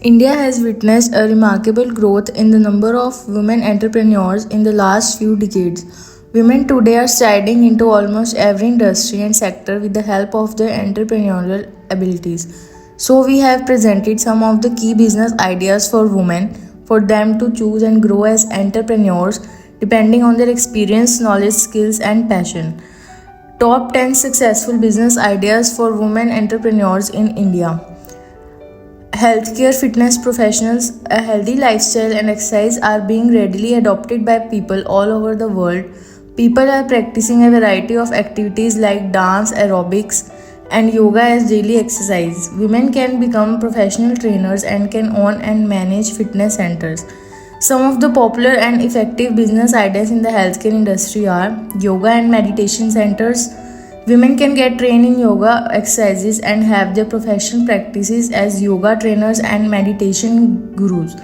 India has witnessed a remarkable growth in the number of women entrepreneurs in the last few decades. Women today are striding into almost every industry and sector with the help of their entrepreneurial abilities. So, we have presented some of the key business ideas for women for them to choose and grow as entrepreneurs depending on their experience, knowledge, skills, and passion. Top 10 successful business ideas for women entrepreneurs in India. Healthcare fitness professionals, a healthy lifestyle and exercise are being readily adopted by people all over the world. People are practicing a variety of activities like dance, aerobics, and yoga as daily exercise. Women can become professional trainers and can own and manage fitness centers. Some of the popular and effective business ideas in the healthcare industry are yoga and meditation centers. Women can get trained in yoga exercises and have their professional practices as yoga trainers and meditation gurus.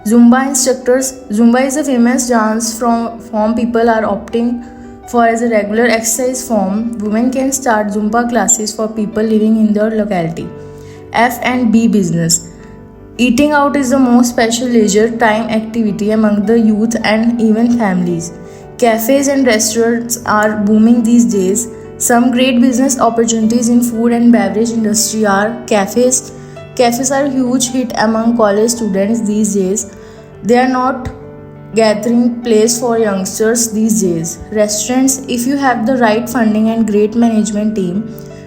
Zumba instructors. Zumba is a famous dance form people are opting for as a regular exercise form. Women can start Zumba classes for people living in their locality. F&B business. Eating out is the most special leisure time activity among the youth and even families. Cafes and restaurants are booming these days. Some great business opportunities in food and beverage industry are cafes. Cafes are a huge hit among college students these days. They are not gathering place for youngsters these days. Restaurants, if you have the right funding and great management team,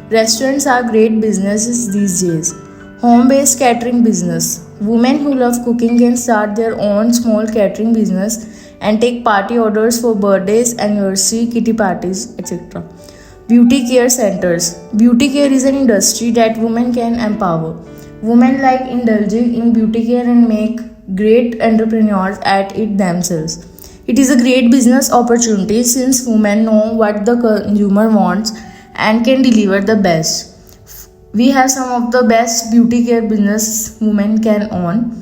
restaurants are great businesses these days. Home-based catering business. Women who love cooking can start their own small catering business and take party orders for birthdays, anniversary, kitty parties, etc. Beauty care centers. Beauty care is an industry that women can empower. Women like indulging in beauty care and make great entrepreneurs at it themselves. It is a great business opportunity since women know what the consumer wants and can deliver the best. We have some of the best beauty care business women can own.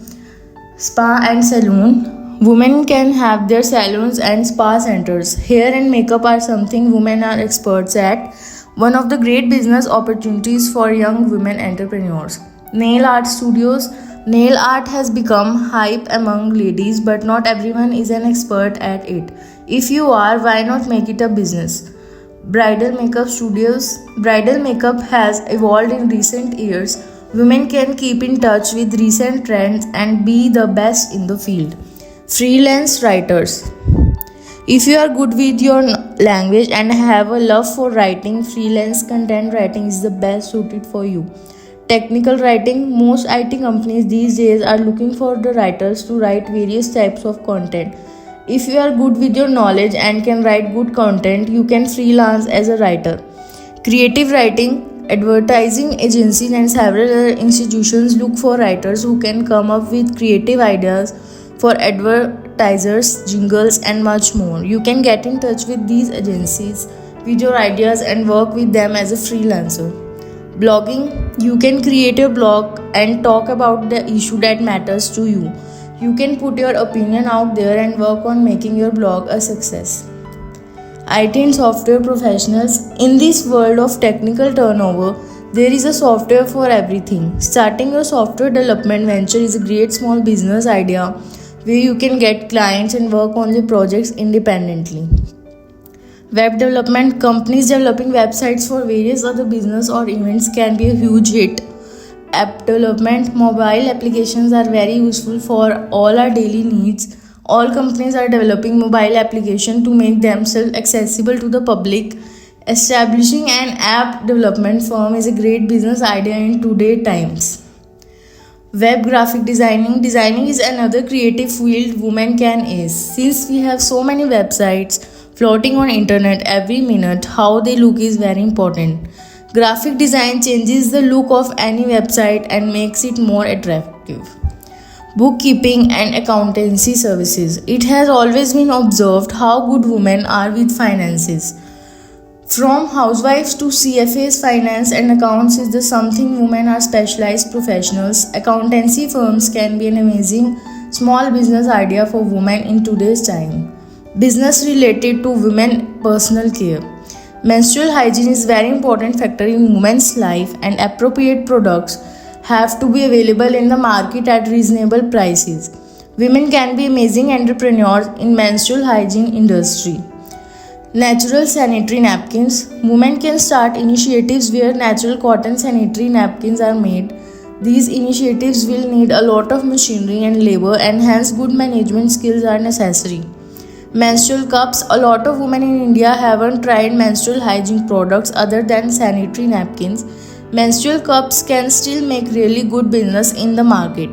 Spa and salon. Women can have their salons and spa centers. Hair and makeup are something women are experts at. One of the great business opportunities for young women entrepreneurs. Nail art studios. Nail art has become hype among ladies, but not everyone is an expert at it. If you are, why not make it a business? Bridal makeup studios. Bridal makeup has evolved in recent years. Women can keep in touch with recent trends and be the best in the field. Freelance writers. If you are good with your language and have a love for writing, freelance content writing is the best suited for you. Technical writing. Most IT companies these days are looking for the writers to write various types of content. If you are good with your knowledge and can write good content, you can freelance as a writer. Creative writing. Advertising agencies and several other institutions look for writers who can come up with creative ideas for advertisers, jingles, and much more. You can get in touch with these agencies with your ideas and work with them as a freelancer. Blogging. You can create a blog and talk about the issue that matters to you. You can put your opinion out there and work on making your blog a success. IT and software professionals. In this world of technical turnover, there is a software for everything. Starting a software development venture is a great small business idea where you can get clients and work on your projects independently. Web development. Companies developing websites for various other business or events can be a huge hit. App development. Mobile applications are very useful for all our daily needs. All companies are developing mobile applications to make themselves accessible to the public. Establishing an app development firm is a great business idea in today's times. Web graphic designing. Designing is another creative field women can ace. Since we have so many websites floating on internet every minute, how they look is very important. Graphic design changes the look of any website and makes it more attractive. Bookkeeping and accountancy services. It has always been observed how good women are with finances. From housewives to CFAs, finance and accounts is the something women are specialized professionals. Accountancy firms can be an amazing small business idea for women in today's time. Business related to women personal care. Menstrual hygiene is very important factor in women's life and appropriate products have to be available in the market at reasonable prices. Women can be amazing entrepreneurs in menstrual hygiene industry. Natural sanitary napkins. Women can start initiatives where natural cotton sanitary napkins are made. These initiatives will need a lot of machinery and labor, and hence good management skills are necessary. Menstrual cups. A lot of women in India haven't tried menstrual hygiene products other than sanitary napkins. Menstrual cups can still make really good business in the market.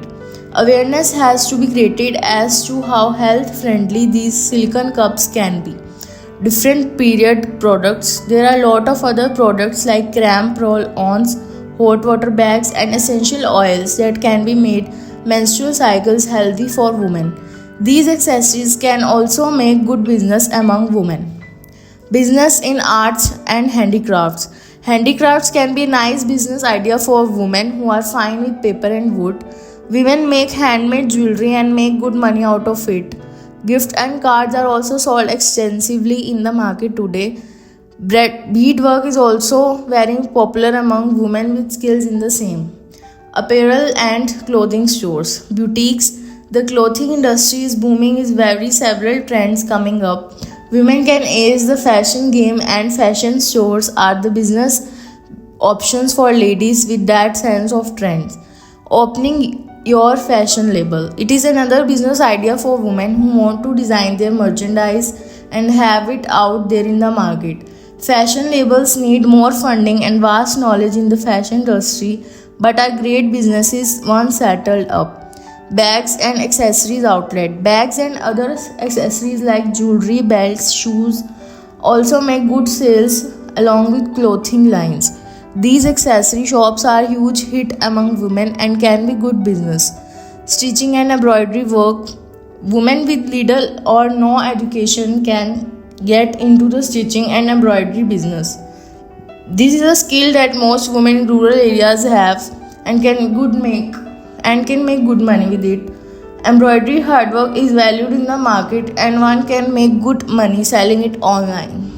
Awareness has to be created as to how health friendly these silicone cups can be. Different period products. There are a lot of other products like cramp roll-ons, hot water bags, and essential oils that can be made menstrual cycles healthy for women. These accessories can also make good business among women. Business in arts and handicrafts. Handicrafts can be a nice business idea for women who are fine with paper and wood. Women make handmade jewelry and make good money out of it. Gift and cards are also sold extensively in the market today. Beadwork is also very popular among women with skills in the same. Apparel and clothing stores. Boutiques. The clothing industry is booming is very several trends coming up. Women can ace the fashion game and fashion stores are the business options for ladies with that sense of trends. Opening your fashion label. It is another business idea for women who want to design their merchandise and have it out there in the market. Fashion labels need more funding and vast knowledge in the fashion industry but are great businesses once settled up. Bags and accessories outlet. Bags and other accessories like jewelry, belts, shoes also make good sales along with clothing lines. These accessory shops are huge hit among women and can be good business. Stitching and embroidery work. Women with little or no education can get into the stitching and embroidery business. This is a skill that most women in rural areas have and can make good money with it. Embroidery hard work is valued in the market and one can make good money selling it online.